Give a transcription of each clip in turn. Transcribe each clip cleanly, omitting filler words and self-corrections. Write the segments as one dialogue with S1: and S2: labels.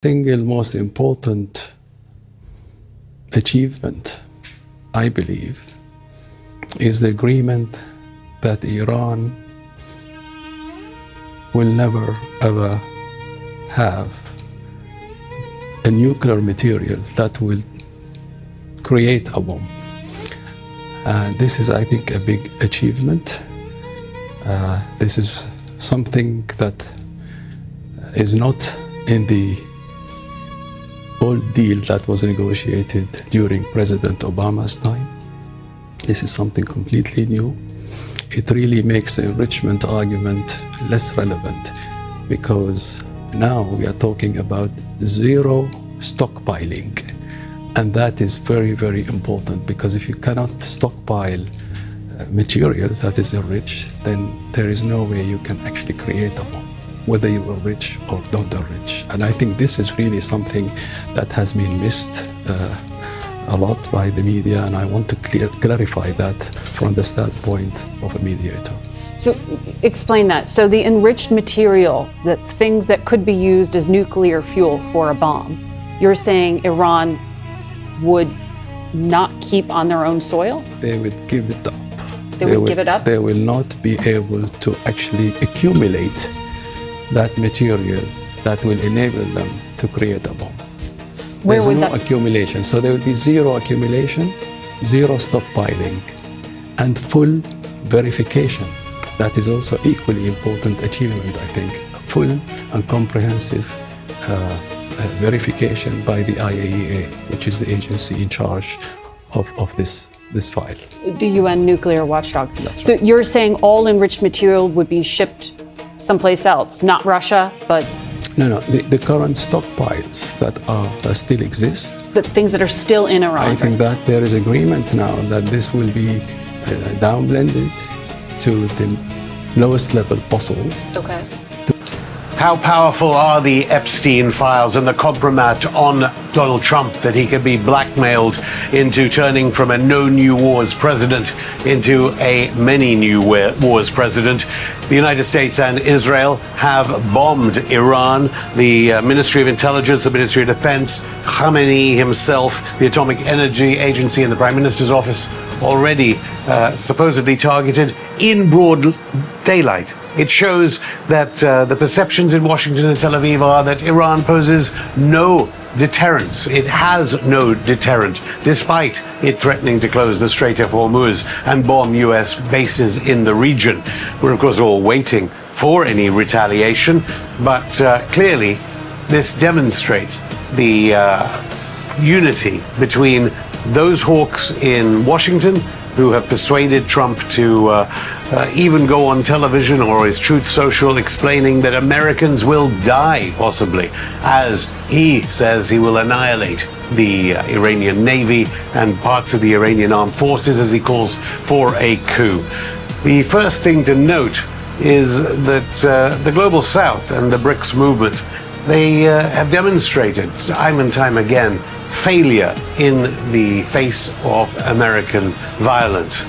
S1: Single most important achievement, I believe, is the agreement that Iran will never ever have a nuclear material that will create a bomb. This is, I think, a big achievement. This is something that is not in the old deal that was negotiated during President Obama's time. This is something completely new. It really makes the enrichment argument less relevant because now we are talking about zero stockpiling. And that is very, very important because if you cannot stockpile material that is enriched, then there is no way you can actually create a bomb, whether you are rich or not rich. And I think this is really something that has been missed a lot by the media, and I want to clarify that from the standpoint of a mediator.
S2: So explain that. So the enriched material, the things that could be used as nuclear fuel for a bomb, you're saying Iran would not keep on their own soil?
S1: They would give it up.
S2: They would give it up?
S1: They will not be able to actually accumulate that material that will enable them to create a bomb. There's no accumulation. So there will be zero accumulation, zero stockpiling, and full verification. That is also equally important achievement, I think. A full and comprehensive verification by the IAEA, which is the agency in charge of this file.
S2: The UN nuclear watchdog.
S1: That's
S2: so
S1: right.
S2: You're saying all enriched material would be shipped someplace else, not Russia, but...
S1: No, the current stockpiles that still exist.
S2: The things that are still in Iran.
S1: I think that there is agreement now that this will be down-blended to the lowest level possible.
S2: Okay.
S3: How powerful are the Epstein files and the compromat on Donald Trump that he could be blackmailed into turning from a no new wars president into a many new wars president? The United States and Israel have bombed Iran. The Ministry of Intelligence, the Ministry of Defense, Khamenei himself, the Atomic Energy Agency and the Prime Minister's office already supposedly targeted in broad daylight. It shows that the perceptions in Washington and Tel Aviv are that Iran poses no deterrence. It has no deterrent, despite it threatening to close the Strait of Hormuz and bomb U.S. bases in the region. We're, of course, all waiting for any retaliation, but clearly this demonstrates the unity between those hawks in Washington who have persuaded Trump to even go on television or his Truth Social explaining that Americans will die, possibly, as he says he will annihilate the Iranian Navy and parts of the Iranian armed forces, as he calls for a coup. The first thing to note is that the Global South and the BRICS movement, they have demonstrated time and time again failure in the face of American violence.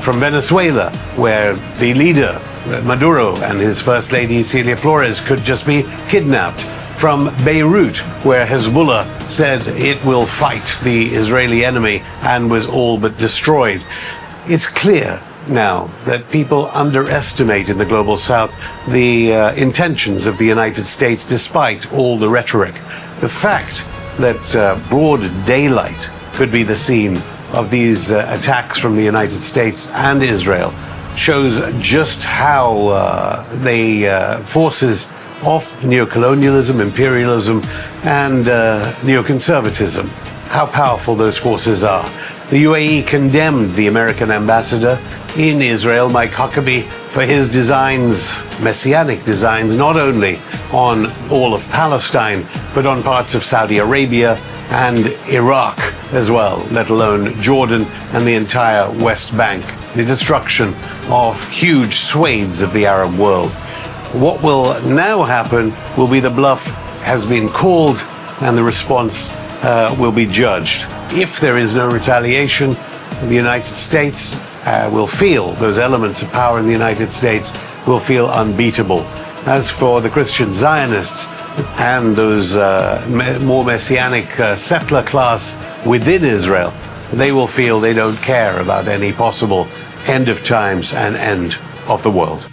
S3: From Venezuela, where the leader, Maduro, and his First Lady, Celia Flores, could just be kidnapped. From Beirut, where Hezbollah said it will fight the Israeli enemy and was all but destroyed. It's clear now that people underestimate in the Global South the intentions of the United States, despite all the rhetoric. The fact that broad daylight could be the scene of these attacks from the United States and Israel shows just how forces of neocolonialism, imperialism, and neoconservatism, how powerful those forces are. The UAE condemned the American ambassador in Israel, Mike Huckabee, for his designs, messianic designs, not only on all of Palestine, but on parts of Saudi Arabia and Iraq as well, let alone Jordan and the entire West Bank, the destruction of huge swathes of the Arab world. What will now happen will be the bluff has been called and the response will be judged. If there is no retaliation, the United States will feel, those elements of power in the United States will feel unbeatable. As for the Christian Zionists, and those more messianic settler class within Israel, they will feel they don't care about any possible end of times and end of the world.